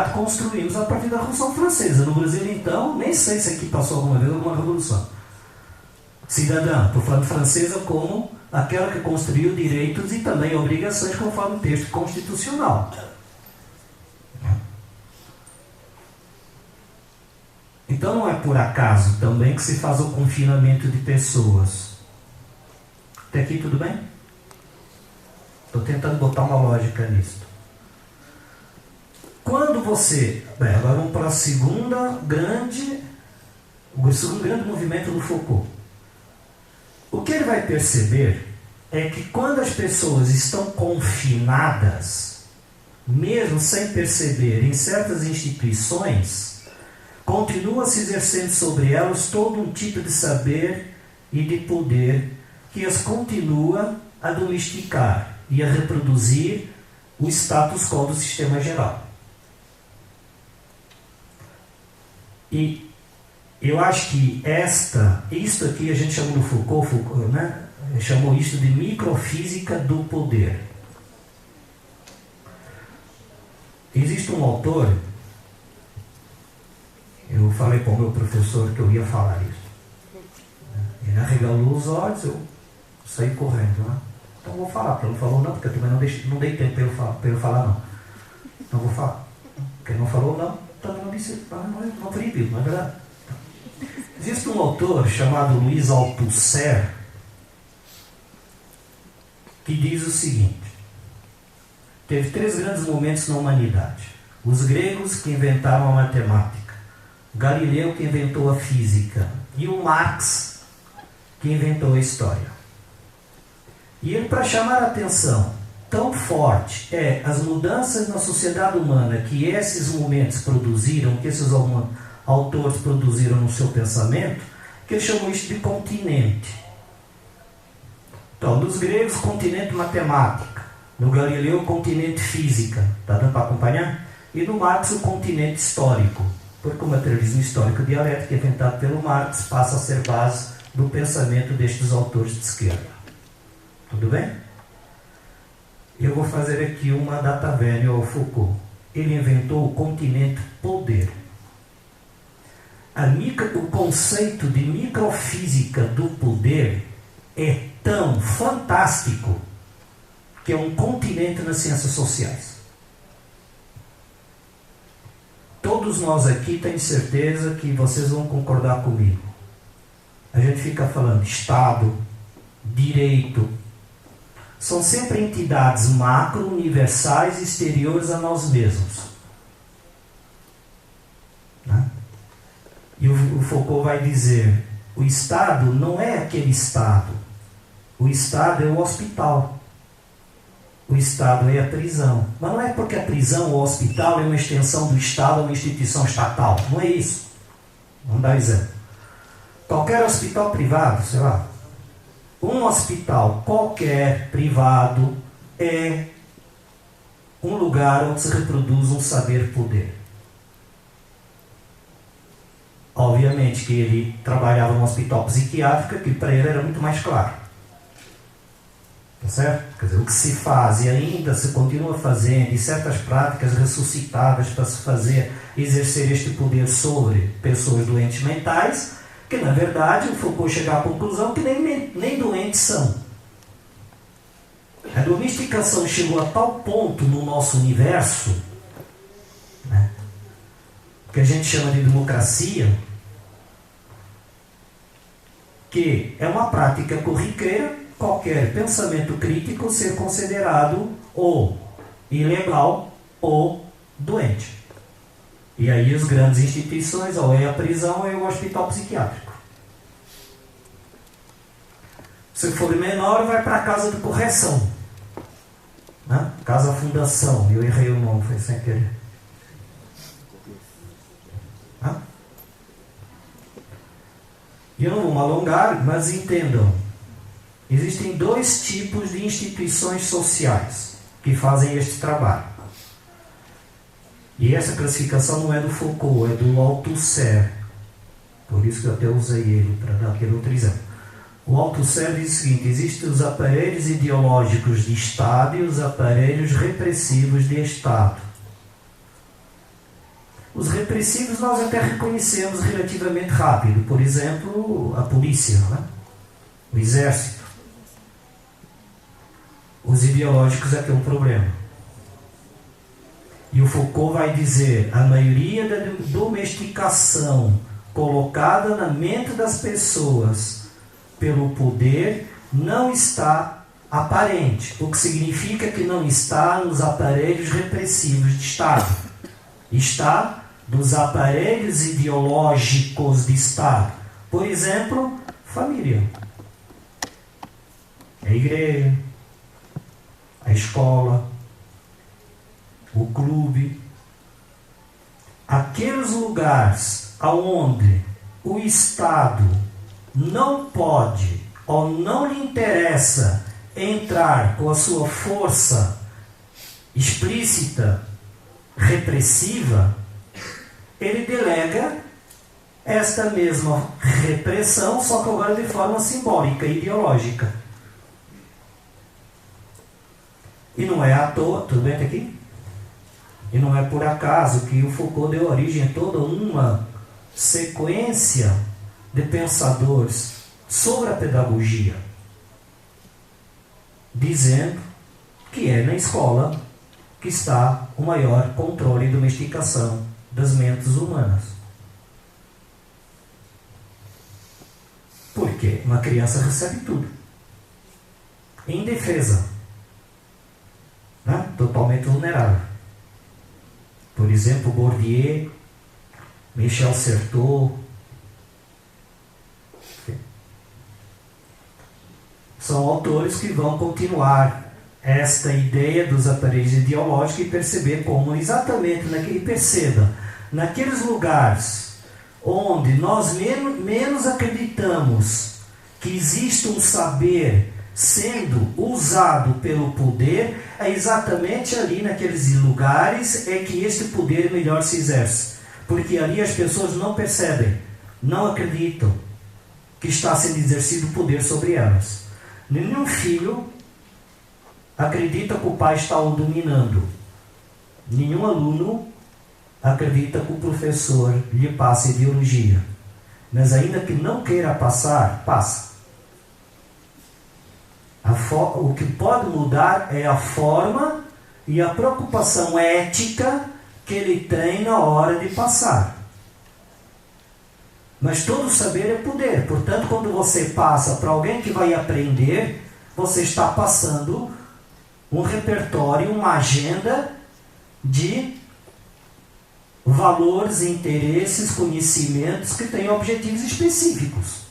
sociedade construímos a partir da Revolução Francesa. No Brasil, então, nem sei se aqui passou alguma vez alguma revolução. Cidadã, estou falando francesa como aquela que construiu direitos e também obrigações conforme o texto constitucional. Então não é por acaso também que se faz o confinamento de pessoas. Até aqui tudo bem? Estou tentando botar uma lógica nisso. Quando você... Bem, agora vamos para o segundo grande movimento do Foucault. O que ele vai perceber é que quando as pessoas estão confinadas, mesmo sem perceber, em certas instituições, continua se exercendo sobre elas todo um tipo de saber e de poder que as continua a domesticar e a reproduzir o status quo do sistema geral. E eu acho que isto aqui a gente chamou no Foucault, né? Chamou isto de microfísica do poder. Existe um autor, eu falei para o meu professor que eu ia falar isso. Ele arregalou os olhos, eu saí correndo, né? Então vou falar, porque ele não falou não, porque eu também não dei tempo para ele falar não. Então vou falar. Porque ele não falou não, também não disse, não proibiu, não é verdade? Existe um autor chamado Louis Althusser que diz o seguinte: teve 3 grandes momentos na humanidade. Os gregos que inventaram a matemática, Galileu que inventou a física e o Marx que inventou a história. E ele, para chamar a atenção tão forte as mudanças na sociedade humana que esses momentos produziram, que esses autores produziram no seu pensamento, que ele chamou isso de continente. Então, nos gregos, continente matemática. No Galileu, continente física. Está dando para acompanhar? E no Marx, o continente histórico. Porque o materialismo histórico dialético, inventado pelo Marx, passa a ser base do pensamento destes autores de esquerda. Tudo bem? Eu vou fazer aqui uma data velha ao Foucault. Ele inventou o continente poder. O conceito de microfísica do poder é tão fantástico que é um continente nas ciências sociais. Todos nós aqui têm certeza que vocês vão concordar comigo. A gente fica falando Estado, direito. São sempre entidades macro, universais, exteriores a nós mesmos. Né? E o Foucault vai dizer, o Estado não é aquele Estado. O Estado é o hospital. O Estado é a prisão. Mas não é porque a prisão ou o hospital é uma extensão do Estado, uma instituição estatal. Não é isso. Vamos dar exemplo. Qualquer hospital privado, sei lá, um hospital qualquer privado é um lugar onde se reproduz um saber-poder. Obviamente que ele trabalhava num hospital psiquiátrico, que para ele era muito mais claro. Tá certo? Quer dizer, o que se faz e ainda se continua fazendo, e certas práticas ressuscitadas para se exercer este poder sobre pessoas doentes mentais, que na verdade o Foucault chega à conclusão que nem doentes são. A domesticação chegou a tal ponto no nosso universo, né, que a gente chama de democracia, que é uma prática corriqueira qualquer pensamento crítico ser considerado ou ilegal ou doente. E aí as grandes instituições, ou é a prisão ou é o hospital psiquiátrico. Se for menor, vai para a casa de correção. Né? Casa fundação. Eu errei o nome, foi sem querer. Né? E eu não vou me alongar, mas entendam. Existem 2 tipos de instituições sociais que fazem este trabalho. E essa classificação não é do Foucault, é do Althusser. Por isso que eu até usei ele para dar aquele outro exemplo. O Althusser diz o seguinte: existem os aparelhos ideológicos de Estado e os aparelhos repressivos de Estado. Os repressivos nós até reconhecemos relativamente rápido. Por exemplo, a polícia, né? O exército. Os ideológicos é que é um problema. E o Foucault vai dizer, a maioria da domesticação colocada na mente das pessoas pelo poder não está aparente, o que significa que não está nos aparelhos repressivos de Estado. Está nos aparelhos ideológicos de Estado. Por exemplo, família. A igreja, a escola, o clube. Aqueles lugares onde o Estado não pode ou não lhe interessa entrar com a sua força explícita, repressiva, ele delega esta mesma repressão, só que agora de forma simbólica, ideológica. E não é à toa, tudo bem aqui? E não é por acaso que o Foucault deu origem a toda uma sequência de pensadores sobre a pedagogia, dizendo que é na escola que está o maior controle e domesticação das mentes humanas. Porque uma criança recebe tudo, indefesa, né? Totalmente vulnerável. Por exemplo, Bourdieu, Michel Certeau, são autores que vão continuar esta ideia dos aparelhos ideológicos e perceber como exatamente naqueles lugares onde nós menos acreditamos que existe um saber sendo usado pelo poder, é exatamente ali naqueles lugares é que este poder melhor se exerce. Porque ali as pessoas não percebem, não acreditam que está sendo exercido poder sobre elas. Nenhum filho acredita que o pai está o dominando. Nenhum aluno acredita que o professor lhe passa ideologia. Mas ainda que não queira passar, passa. O que pode mudar é a forma e a preocupação ética que ele tem na hora de passar. Mas todo saber é poder. Portanto, quando você passa para alguém que vai aprender, você está passando um repertório, uma agenda de valores, interesses, conhecimentos que têm objetivos específicos.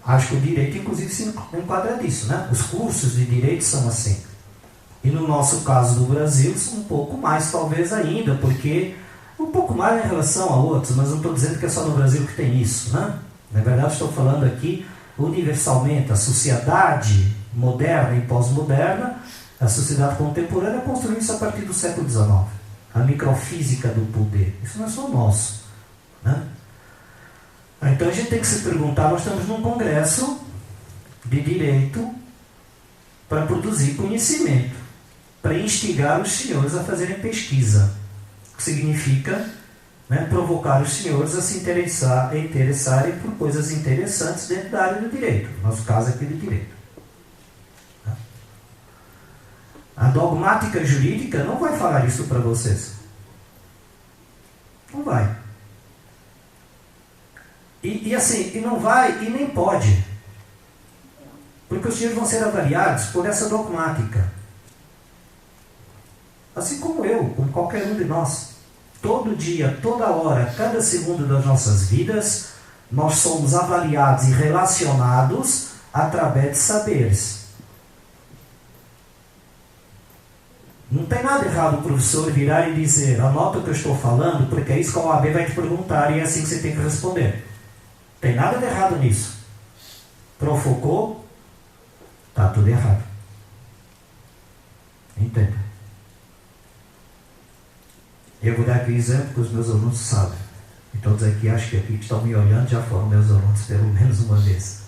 Acho que o direito, inclusive, se enquadra nisso, né? Os cursos de direito são assim. E no nosso caso do Brasil, um pouco mais talvez ainda, porque um pouco mais em relação a outros, mas não estou dizendo que é só no Brasil que tem isso, né? Na verdade, estou falando aqui universalmente. A sociedade moderna e pós-moderna, a sociedade contemporânea construiu isso a partir do século XIX. A microfísica do poder. Isso não é só nosso, né? Então a gente tem que se perguntar, nós estamos num congresso de direito para produzir conhecimento, para instigar os senhores a fazerem pesquisa, o que significa, né, provocar os senhores a se interessarem por coisas interessantes dentro da área do direito, no nosso caso aqui do direito. A dogmática jurídica não vai falar isso para vocês. Não vai. E assim, e não vai e nem pode. Porque os senhores vão ser avaliados por essa dogmática. Assim como eu, como qualquer um de nós. Todo dia, toda hora, cada segundo das nossas vidas, nós somos avaliados e relacionados através de saberes. Não tem nada errado o professor virar e dizer, anota o que eu estou falando, porque é isso que a OAB vai te perguntar e é assim que você tem que responder. Tem nada de errado nisso. Para o Foucault, está tudo errado. Entenda. Eu vou dar aqui um exemplo que os meus alunos sabem. E todos aqui, acho que aqui que estão me olhando, já foram meus alunos pelo menos uma vez.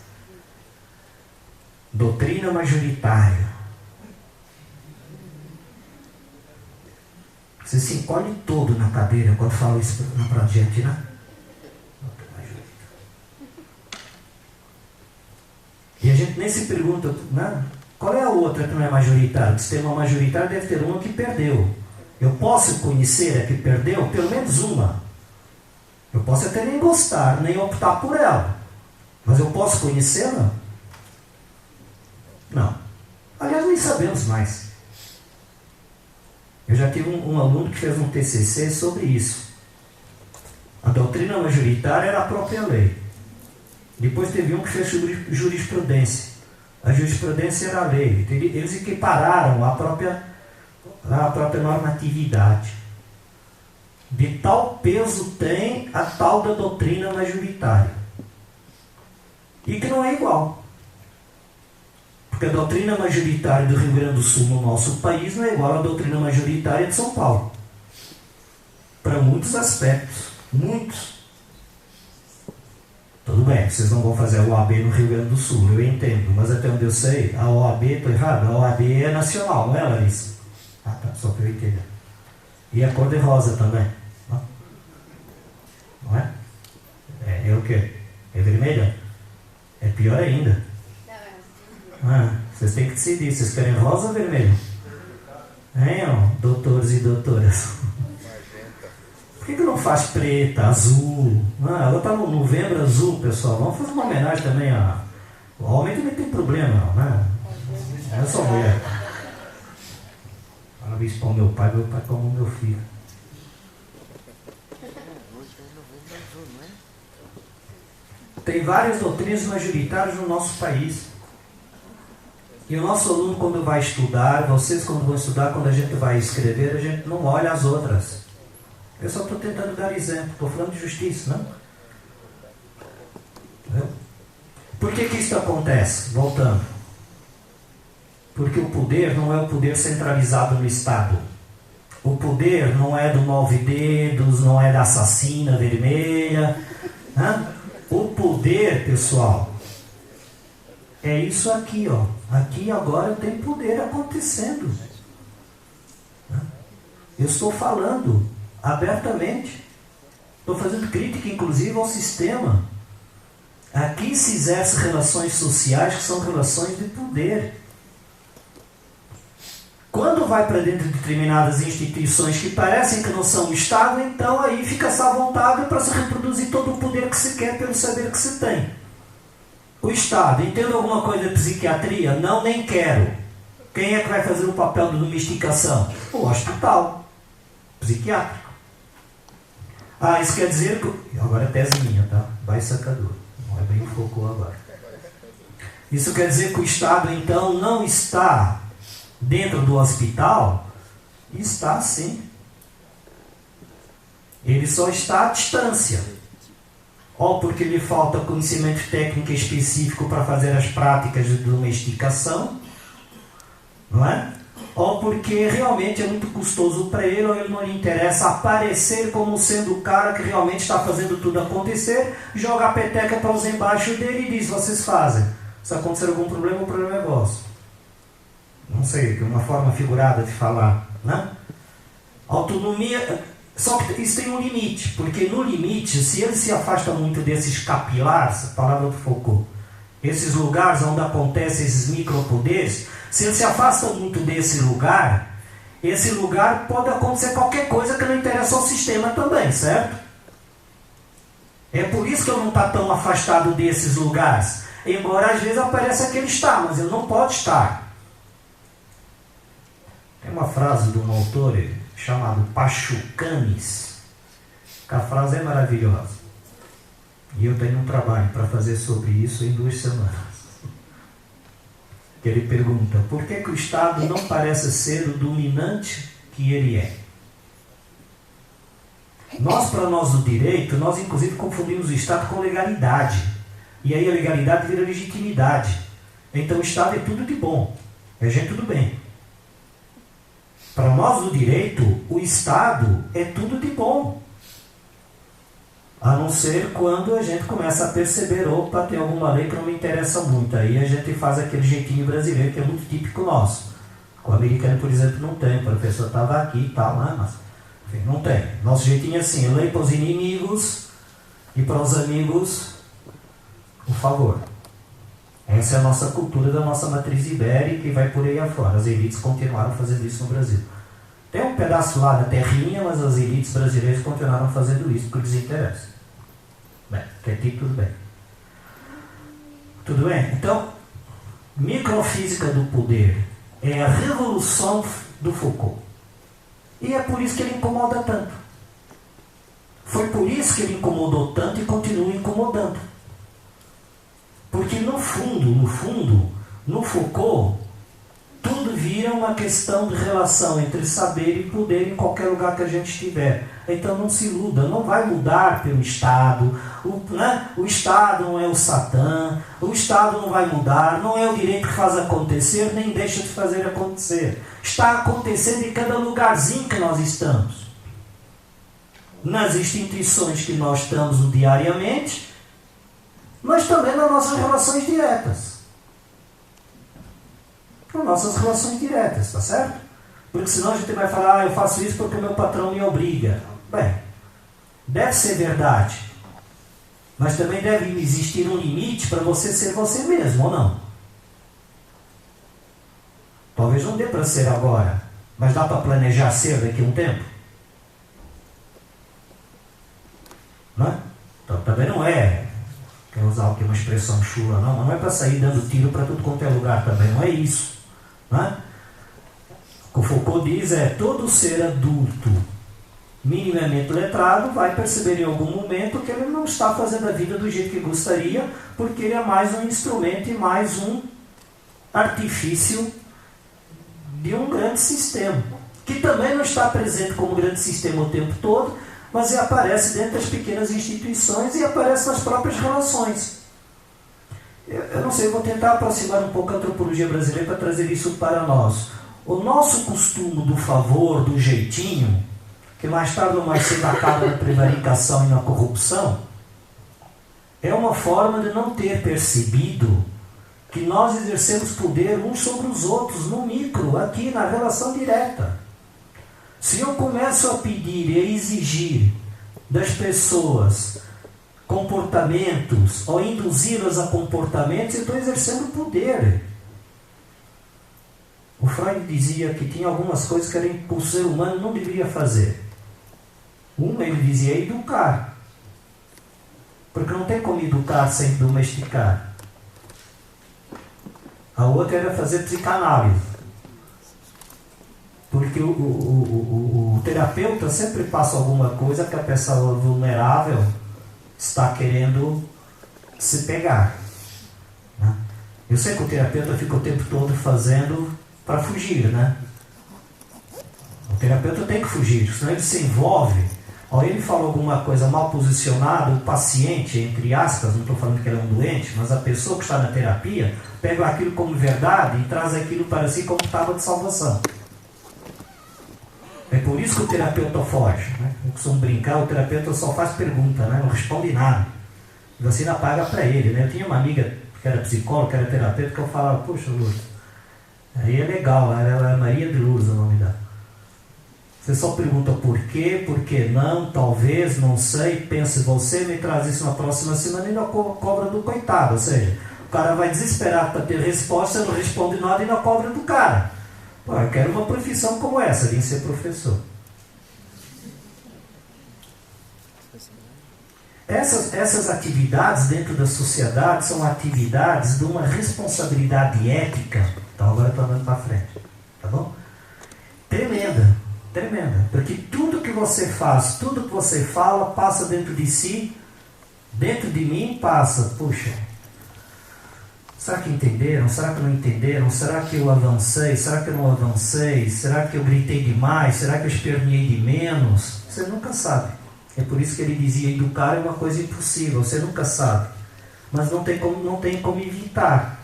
Doutrina majoritária. Você se encolhe todo na cadeira quando fala isso pra gente, né? E a gente nem se pergunta, né? Qual é a outra que não é majoritária? O sistema majoritário deve ter uma que perdeu. Eu posso conhecer a que perdeu? Pelo menos uma. Eu posso até nem gostar, nem optar por ela. Mas eu posso conhecê-la? Não. Aliás, nem sabemos mais. Eu já tive um aluno que fez um TCC sobre isso. A doutrina majoritária era a própria lei. Depois teve um que fez jurisprudência. A jurisprudência era a lei. Eles equipararam a própria normatividade. De tal peso tem a tal da doutrina majoritária. E que não é igual. Porque a doutrina majoritária do Rio Grande do Sul no nosso país não é igual à doutrina majoritária de São Paulo. Para muitos aspectos. Muitos. Tudo bem, vocês não vão fazer a OAB no Rio Grande do Sul, eu entendo. Mas até onde eu sei, a OAB, estou errado, a OAB é nacional, não é, Larissa? Ah, tá, só para eu entender. E a cor de rosa também. Não é? É o quê? É vermelha? É pior ainda. Vocês têm que decidir, vocês querem rosa ou vermelho? Doutores e doutoras. Por que não faz preta, azul? Ela está no novembro azul, pessoal. Vamos fazer uma homenagem também a... O homem também tem problema, né? Eu sou mulher. Parabéns para o meu pai como o meu filho. Tem várias doutrinas majoritárias no nosso país. E o nosso aluno, quando vai estudar, vocês quando vão estudar, quando a gente vai escrever, a gente não olha as outras. Eu só estou tentando dar exemplo, estou falando de justiça, não? Por que isso acontece? Voltando. Porque o poder não é o poder centralizado no Estado. O poder não é do 9 dedos, não é da assassina vermelha. O poder, pessoal, é isso aqui, ó. Aqui agora tem poder acontecendo. Eu estou falando abertamente. Estou fazendo crítica, inclusive, ao sistema. Aqui se exerce relações sociais que são relações de poder. Quando vai para dentro de determinadas instituições que parecem que não são o Estado, então aí fica-se à vontade para se reproduzir todo o poder que se quer pelo saber que se tem. O Estado, entende alguma coisa de psiquiatria? Não, nem quero. Quem é que vai fazer o papel de domesticação? O hospital psiquiátrico. Isso quer dizer que... Agora é tese minha, tá? Vai sacador. Não é bem o foco agora. Isso quer dizer que o Estado, então, não está dentro do hospital? Está sim. Ele só está à distância. Ou porque lhe falta conhecimento técnico específico para fazer as práticas de domesticação, não é? Ou porque realmente é muito custoso para ele, ou ele não lhe interessa aparecer como sendo o cara que realmente está fazendo tudo acontecer, joga a peteca para os embaixo dele e diz: vocês fazem. Se acontecer algum problema, o problema é vosso. Não sei, uma forma figurada de falar, né? Autonomia, só que isso tem um limite, porque no limite, se ele se afasta muito desses capilares, a palavra do Foucault, esses lugares onde acontecem esses micropoderes, se ele se afasta muito desse lugar, esse lugar pode acontecer qualquer coisa que não interessa ao sistema também, certo? É por isso que ele não está tão afastado desses lugares, embora às vezes apareça que ele está, mas ele não pode estar. Tem uma frase de um autor chamado Pachucanes, que a frase é maravilhosa. E eu tenho um trabalho para fazer sobre isso em 2 semanas. Que ele pergunta: por que o Estado não parece ser o dominante que ele é? Para nós do direito, nós inclusive confundimos o Estado com legalidade. E aí a legalidade vira legitimidade. Então o Estado é tudo de bom, é gente do bem. Para nós do direito, o Estado é tudo de bom. A não ser quando a gente começa a perceber: opa, tem alguma lei que não me interessa muito. Aí a gente faz aquele jeitinho brasileiro que é muito típico nosso. O americano, por exemplo, não tem. O professor estava aqui e tal, mas Enfim, não tem. Nosso jeitinho é assim, lei para os inimigos e para os amigos o favor. Essa é a nossa cultura da nossa matriz ibérica e vai por aí afora. As elites continuaram fazendo isso no Brasil. Tem um pedaço lá da terrinha, mas as elites brasileiras continuaram fazendo isso porque lhes interessa. Bem, que aqui tudo bem. Tudo bem? Então, microfísica do poder é a revolução do Foucault. E é por isso que ele incomoda tanto. Foi por isso que ele incomodou tanto e continua incomodando. Porque no fundo, no Foucault, tudo vira uma questão de relação entre saber e poder em qualquer lugar que a gente estiver. Então não se iluda, não vai mudar pelo Estado. O Estado não é o Satã, o Estado não vai mudar, não é o direito que faz acontecer, nem deixa de fazer acontecer. Está acontecendo em cada lugarzinho que nós estamos. Nas instituições que nós estamos diariamente, mas também nas nossas relações diretas. Nas nossas relações diretas, tá certo? Porque senão a gente vai falar, eu faço isso porque o meu patrão me obriga. Bem, deve ser verdade. Mas também deve existir um limite para você ser você mesmo, ou não? Talvez não dê para ser agora, mas dá para planejar ser daqui a um tempo? Não é? Então também não é, quer usar aqui uma expressão chula, não é para sair dando tiro para tudo quanto é lugar também, não é isso. Não é? O que o Foucault diz é, todo ser adulto minimamente letrado vai perceber em algum momento que ele não está fazendo a vida do jeito que gostaria, porque ele é mais um instrumento e mais um artifício de um grande sistema, que também não está presente como grande sistema o tempo todo, mas aparece dentro das pequenas instituições e aparece nas próprias relações. Eu não sei, eu vou tentar aproximar um pouco a antropologia brasileira para trazer isso para nós. O nosso costume do favor, do jeitinho, que mais tarde ou mais cedo acaba na prevaricação e na corrupção, é uma forma de não ter percebido que nós exercemos poder uns sobre os outros, no micro, aqui na relação direta. Se eu começo a pedir e a exigir das pessoas comportamentos, ou induzi-las a comportamentos, eu estou exercendo poder. O Freud dizia que tinha algumas coisas que o ser humano não deveria fazer. Uma, ele dizia, é educar. Porque não tem como educar sem domesticar. A outra era fazer psicanálise. Porque o terapeuta sempre passa alguma coisa que a pessoa vulnerável está querendo se pegar. Né? Eu sei que o terapeuta fica o tempo todo fazendo para fugir, né? O terapeuta tem que fugir, senão ele se envolve. Ao ele fala alguma coisa mal posicionada, o paciente, entre aspas, não estou falando que ele é um doente, mas a pessoa que está na terapia pega aquilo como verdade e traz aquilo para si como tábua de salvação. É por isso que o terapeuta foge. Né? Eu costumo brincar, o terapeuta só faz pergunta, né? Não responde nada. E você ainda paga para ele. Né? Eu tinha uma amiga que era psicóloga, que era terapeuta, que eu falava, poxa, Lourdes, aí é legal, ela é Maria de Lourdes o nome dela. Você só pergunta por que não, talvez, não sei, pense você, me traz isso na próxima semana e ainda cobra do coitado. Ou seja, o cara vai desesperado para ter resposta, não responde nada e ainda cobra do cara. Pô, eu quero uma profissão como essa, de ser professor. Essas atividades dentro da sociedade são atividades de uma responsabilidade ética. Então agora eu estou andando para frente. Tá bom? Tremenda. Tremenda. Porque tudo que você faz, tudo que você fala, passa dentro de si, dentro de mim passa. Puxa, será que entenderam? Será que não entenderam? Será que eu avancei? Será que eu não avancei? Será que eu gritei demais? Será que eu esperneei de menos? Você nunca sabe. É por isso que ele dizia, educar é uma coisa impossível, você nunca sabe. Mas não tem como evitar.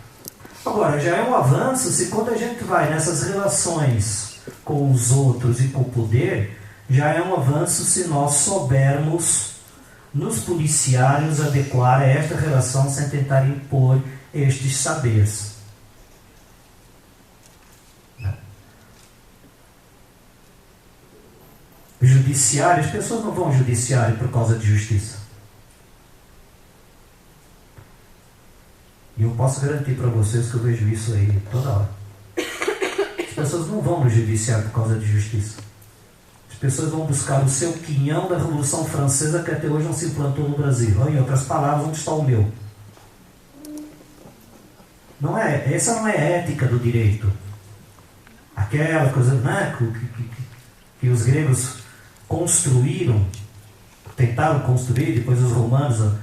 Agora, já é um avanço se quando a gente vai nessas relações com os outros e com o poder, já é um avanço se nós soubermos nos policiar e nos adequar a esta relação sem tentar impor estes saberes. judiciário, as pessoas não vão ao judiciário por causa de justiça. E eu posso garantir para vocês que eu vejo isso aí toda hora. As pessoas não vão no judiciário por causa de justiça. As pessoas vão buscar o seu quinhão da Revolução Francesa que até hoje não se implantou no Brasil. Ou, em outras palavras, onde está o meu? Não é, essa não é a ética do direito. Aquela coisa, né, que os gregos construíram, tentaram construir, depois os romanos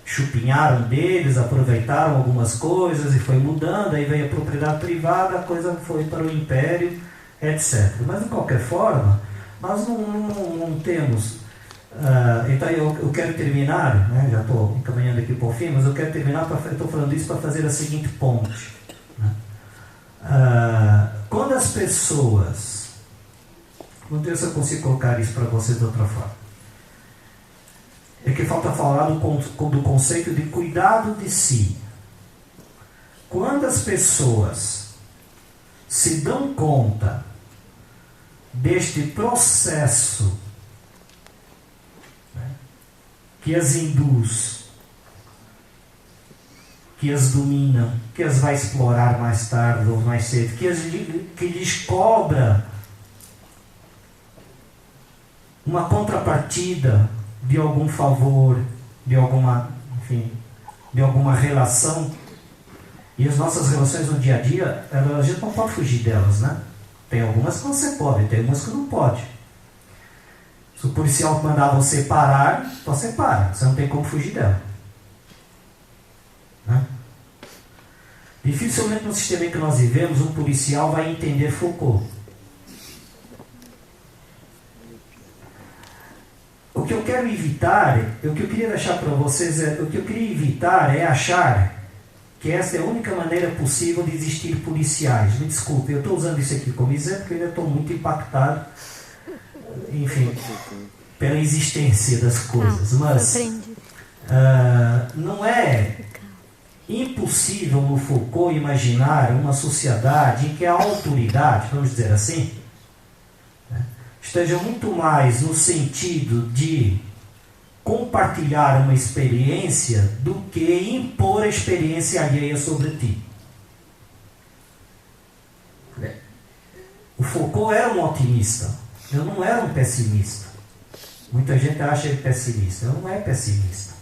chupinharam deles, aproveitaram algumas coisas e foi mudando, aí veio a propriedade privada, a coisa foi para o império, etc. Mas de qualquer forma, nós não temos... então eu quero terminar, né, já estou encaminhando aqui para o fim, mas eu quero terminar, estou falando isso para fazer a seguinte ponte. Né? Quando as pessoas... Não sei se eu consigo colocar isso para vocês de outra forma. É que falta falar do conceito de cuidado de si. Quando as pessoas se dão conta deste processo, né, que as induz, que as domina, que as vai explorar mais tarde ou mais cedo, que lhes cobra uma contrapartida de algum favor, de alguma, enfim, de alguma relação. E as nossas relações no dia a dia, a gente não pode fugir delas, né? Tem algumas que você pode, tem algumas que não pode. Se o policial mandar você parar, você para, você não tem como fugir dela. Né? Dificilmente no sistema em que nós vivemos, um policial vai entender Foucault. O que eu quero evitar, o que eu queria deixar para vocês, o que eu queria evitar é achar que essa é a única maneira possível de existir policiais. Me desculpe, eu estou usando isso aqui como exemplo porque eu ainda estou muito impactado, enfim, pela existência das coisas. Mas não é impossível no Foucault imaginar uma sociedade em que a autoridade, vamos dizer assim, esteja muito mais no sentido de compartilhar uma experiência do que impor a experiência alheia sobre ti. O Foucault era um otimista, eu não era um pessimista. Muita gente acha ele pessimista, eu não é pessimista.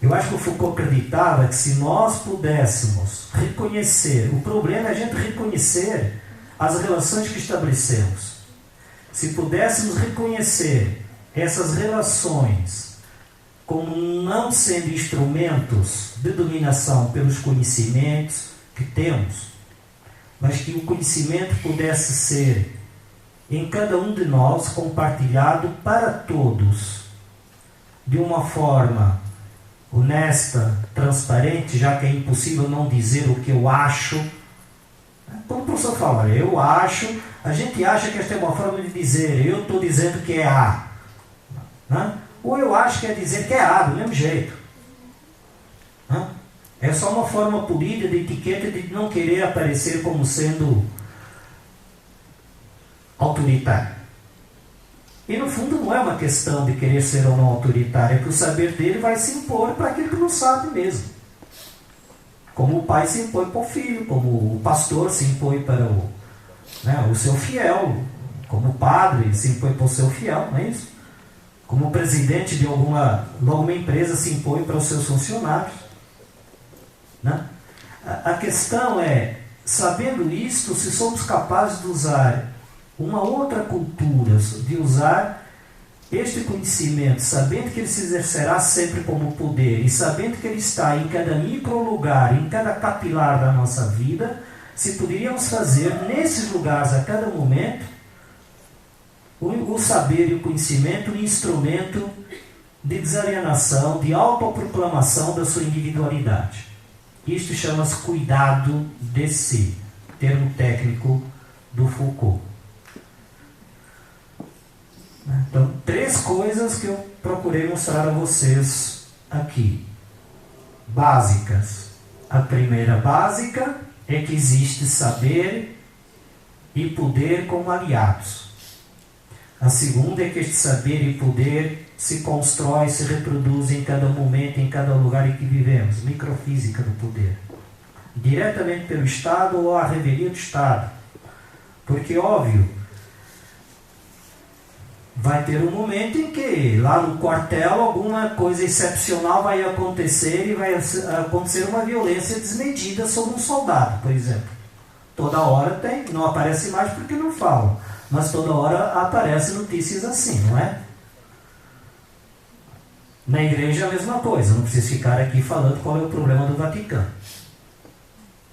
Eu acho que o Foucault acreditava que se nós pudéssemos reconhecer, o problema é a gente reconhecer as relações que estabelecemos. Se pudéssemos reconhecer essas relações como não sendo instrumentos de dominação pelos conhecimentos que temos, mas que o conhecimento pudesse ser em cada um de nós compartilhado para todos, de uma forma honesta, transparente, já que é impossível não dizer o que eu acho. Como o professor fala, eu acho, a gente acha que esta é uma forma de dizer, eu estou dizendo que é A. Né? Ou eu acho que é dizer que é A, do mesmo jeito. Né? É só uma forma polida de etiqueta de não querer aparecer como sendo autoritário. E no fundo não é uma questão de querer ser ou não autoritário, é que o saber dele vai se impor para aquele que não sabe mesmo. Como o pai se impõe para o filho, como o pastor se impõe para o seu fiel, como o padre se impõe para o seu fiel, não é isso? Como o presidente de alguma empresa se impõe para os seus funcionários. Né? A questão é, sabendo isto, se somos capazes de usar uma outra cultura, de usar este conhecimento, sabendo que ele se exercerá sempre como poder e sabendo que ele está em cada micro-lugar, em cada capilar da nossa vida, se poderíamos fazer nesses lugares a cada momento o saber e o conhecimento um instrumento de desalienação, de autoproclamação da sua individualidade. Isto chama-se cuidado de si, termo técnico do Foucault. Então, 3 coisas que eu procurei mostrar a vocês aqui. Básicas. A primeira básica é que existe saber e poder como aliados. A segunda é que este saber e poder se constrói, se reproduz em cada momento, em cada lugar em que vivemos. Microfísica do poder. Diretamente pelo Estado ou a revelia do Estado. Porque, óbvio, vai ter um momento em que lá no quartel alguma coisa excepcional vai acontecer e vai acontecer uma violência desmedida sobre um soldado, por exemplo. Toda hora tem, não aparece mais porque não falam, mas toda hora aparecem notícias assim, não é? Na igreja é a mesma coisa, não preciso ficar aqui falando qual é o problema do Vaticano.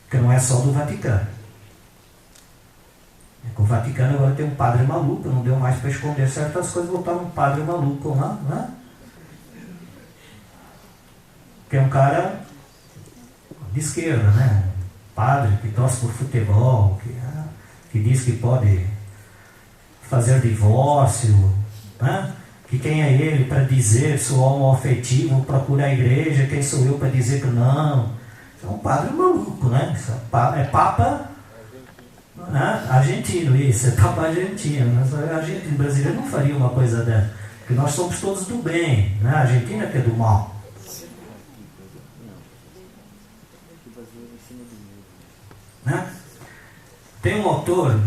Porque não é só do Vaticano. O Vaticano agora tem um padre maluco, não deu mais para esconder certas coisas, botaram um padre maluco lá, né? Que é um cara de esquerda, né? Padre que torce por futebol, que diz que pode fazer divórcio, né? Que quem é ele para dizer se o homoafetivo procura a igreja, quem sou eu para dizer que não? Isso é um padre maluco, né? Isso é Papa argentino, isso, é Papa argentino. Mas a Argentina, o brasileiro não faria uma coisa dessa, porque nós somos todos do bem, né? A Argentina que é do mal. Né? Tem um autor,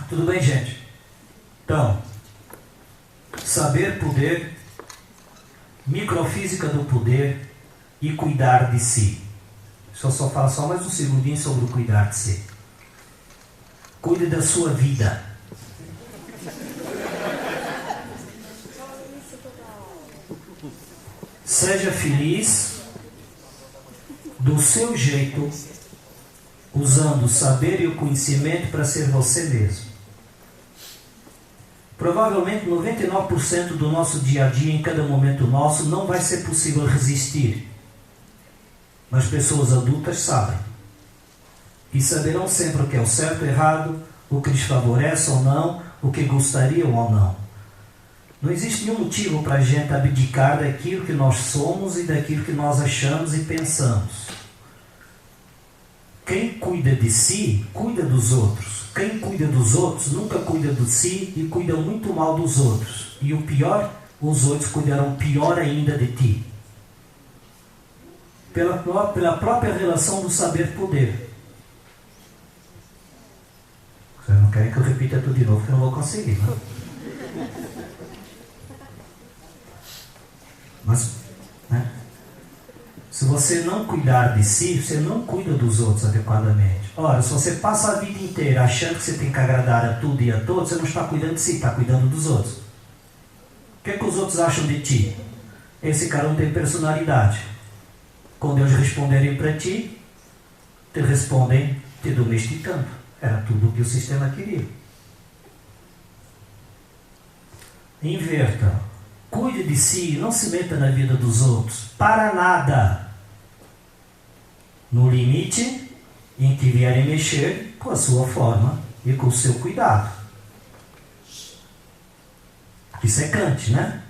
tudo bem, gente? Então, saber poder, microfísica do poder e cuidar de si. Deixa eu só falar só mais um segundinho sobre o cuidar de si. Cuide da sua vida. Seja feliz do seu jeito, usando o saber e o conhecimento para ser você mesmo. Provavelmente 99% do nosso dia a dia, em cada momento nosso, não vai ser possível resistir. Mas pessoas adultas sabem. E saberão sempre o que é o certo e o errado, o que lhes favorece ou não, o que gostariam ou não. Não existe nenhum motivo para a gente abdicar daquilo que nós somos e daquilo que nós achamos e pensamos. Quem cuida de si, cuida dos outros. Quem cuida dos outros, nunca cuida de si e cuida muito mal dos outros. E o pior, os outros cuidarão pior ainda de ti. Pela própria relação do saber-poder. Vocês não querem que eu repita tudo de novo, porque eu não vou conseguir, não? Mas, né? Se você não cuidar de si, você não cuida dos outros adequadamente. Ora, se você passa a vida inteira achando que você tem que agradar a tudo e a todos, você não está cuidando de si, está cuidando dos outros. O que é que os outros acham de ti? Esse cara não tem personalidade. Quando eles responderem para ti, te respondem te domesticando. Era tudo o que o sistema queria. Inverta. Cuide de si, não se meta na vida dos outros. Para nada. No limite em que vierem mexer com a sua forma e com o seu cuidado. Isso é Kant, né?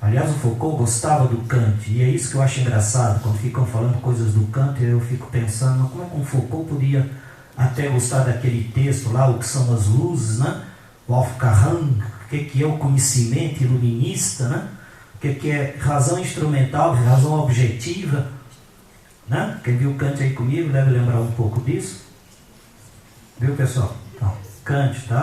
Aliás, o Foucault gostava do Kant, e é isso que eu acho engraçado, quando ficam falando coisas do Kant, eu fico pensando, como é que o Foucault podia até gostar daquele texto lá, o que são as luzes, né? O Aufklärung, o que é o conhecimento iluminista, né? O que é razão instrumental, razão objetiva, né? Quem viu Kant aí comigo deve lembrar um pouco disso. Viu, pessoal? Então, Kant, tá?